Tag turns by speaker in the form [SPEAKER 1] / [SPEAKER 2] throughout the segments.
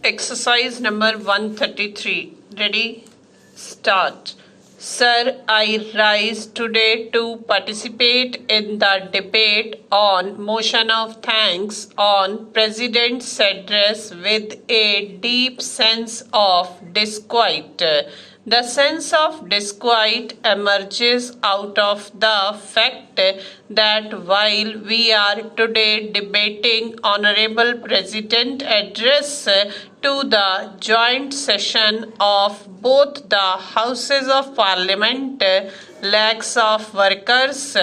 [SPEAKER 1] Exercise number 133. Ready? Start. Sir, I rise today to participate in the debate on motion of thanks on President's address with a deep sense of disquiet. The sense of disquiet emerges out of the fact that while we are today debating Honorable President address to the joint session of both the Houses of Parliament, lakhs of workers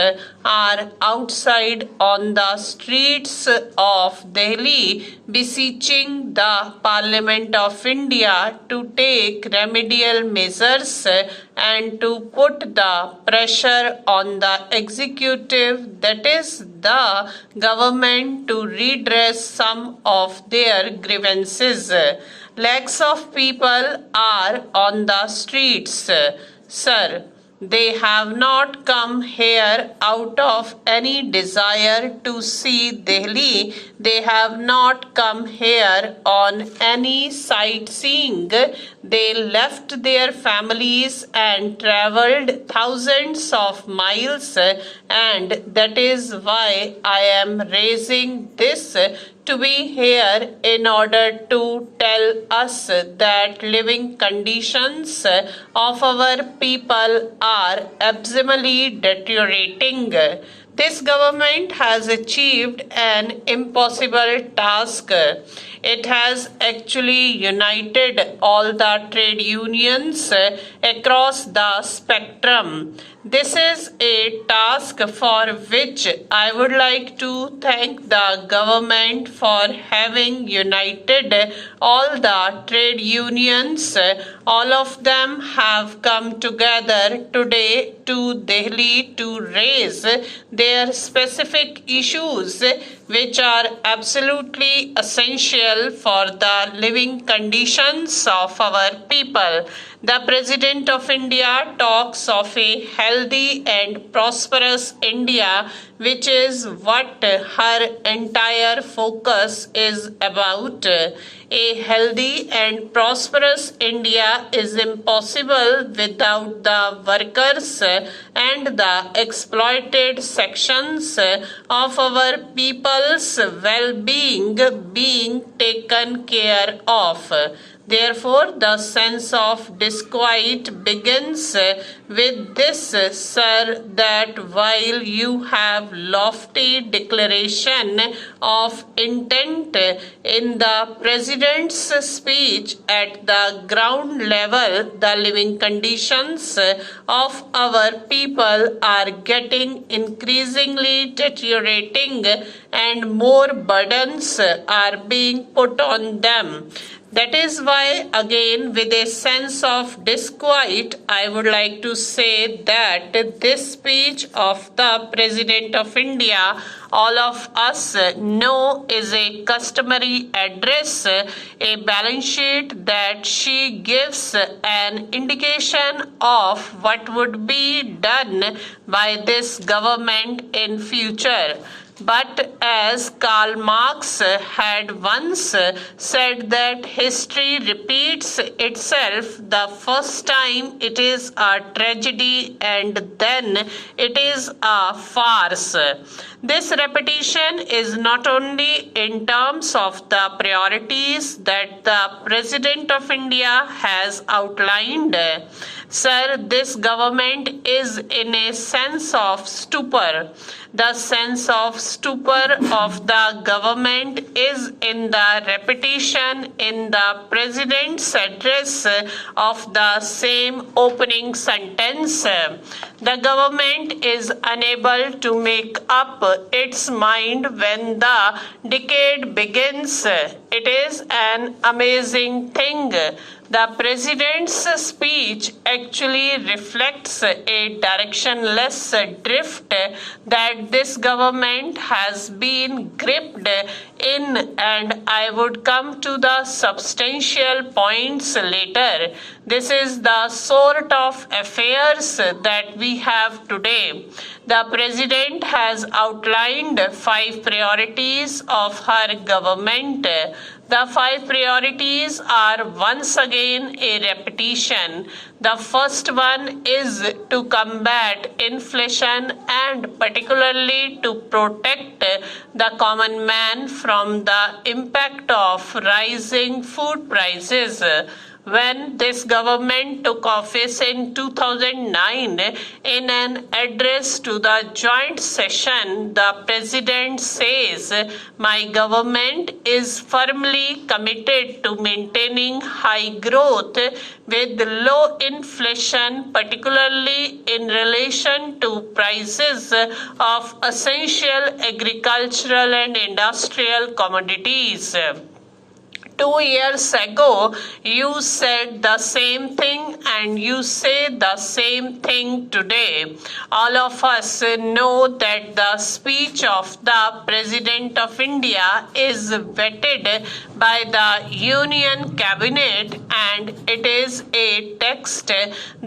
[SPEAKER 1] are outside on the streets of Delhi beseeching the Parliament of India to take remedial measures and to put the pressure on the executive, that is the government, to redress some of their grievances. Lakhs of people are on the streets. Sir, they have not come here out of any desire to see Delhi. They have not come here on any sightseeing. They left their families and traveled thousands of miles, and that is why I am raising this to be here in order to tell us that living conditions of our people are abysmally deteriorating. This government has achieved an impossible task. It has actually united all the trade unions across the spectrum. This is a task for which I would like to thank the government for having united all the trade unions. All of them have come together today to Delhi to raise their specific issues which are absolutely essential for the living conditions of our people. The President of India talks of a healthy and prosperous India, which is what her entire focus is about. A healthy and prosperous India is impossible without the workers and the exploited sections of our people's well-being being taken care of. Therefore, the sense of disquiet begins with this, sir, that while you have lofty declaration of intent in the President's speech, at the ground level, the living conditions of our people are getting increasingly deteriorating and more burdens are being put on them. That is why, again, with a sense of disquiet, I would like to say that this speech of the President of India, all of us know, is a customary address, a balance sheet that she gives an indication of what would be done by this government in future. But as Karl Marx had once said that history repeats itself, the first time it is a tragedy and then it is a farce. This repetition is not only in terms of the priorities that the President of India has outlined. Sir, this government is in a sense of stupor. The sense of stupor of the government is in the repetition in the President's address of the same opening sentence. The government is unable to make up its mind when the decade begins. It is an amazing thing. The President's speech actually reflects a directionless drift that this government has been gripped in, and I would come to the substantial points later. This is the sort of affairs that we have today. The President has outlined 5 priorities of her government. The 5 priorities are once again a repetition. The first one is to combat inflation and particularly to protect the common man from the impact of rising food prices. When this government took office in 2009, in an address to the joint session, the president says, "My government is firmly committed to maintaining high growth with low inflation, particularly in relation to prices of essential agricultural and industrial commodities." 2 years ago, you said the same thing and you say the same thing today. All of us know that the speech of the President of India is vetted by the Union Cabinet and it is a text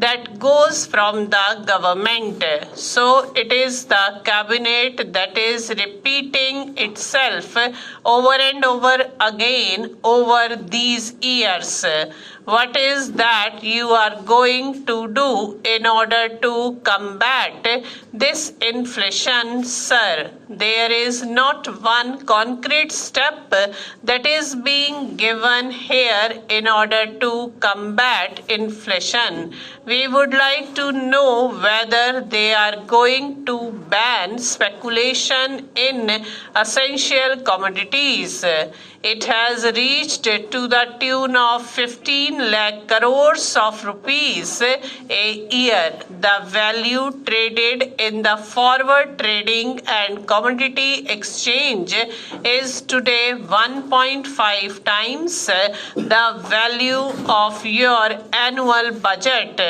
[SPEAKER 1] that goes from the government. So it is the Cabinet that is repeating itself over and over again over these years. What is that you are going to do in order to combat this inflation, sir? There is not one concrete step that is being given here in order to combat inflation. We would like to know whether they are going to ban speculation in essential commodities. It has reached to the tune of 15 lakh crores of rupees a year. The value traded in the forward trading and commodity exchange is today 1.5 times the value of your annual budget.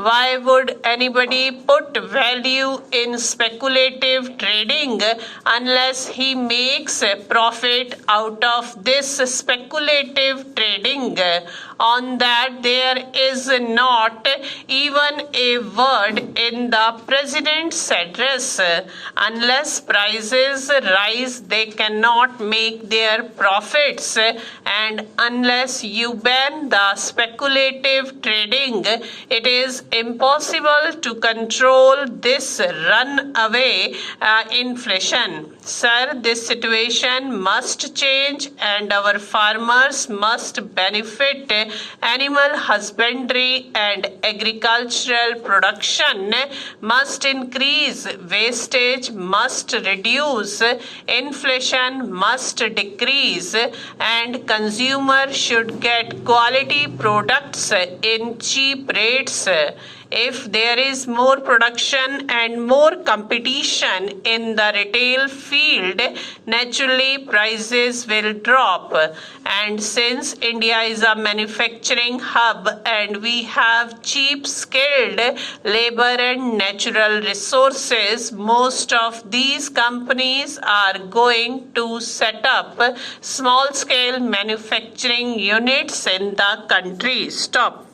[SPEAKER 1] Why would anybody put value in speculative trading unless he makes a profit out of this speculative trading? On that, there is not even a word in the President's address. Unless prices rise, they cannot make their profits, and unless you ban the speculative trading, it is impossible to control this runaway inflation. Sir, this situation must change and our farmers must benefit. Animal husbandry and agricultural production must increase. Wastage must reduce. Inflation must decrease. And consumers should get quality products in cheap rates. If there is more production and more competition in the retail field, naturally prices will drop. And since India is a manufacturing hub and we have cheap skilled labor and natural resources, most of these companies are going to set up small scale manufacturing units in the country. Stop.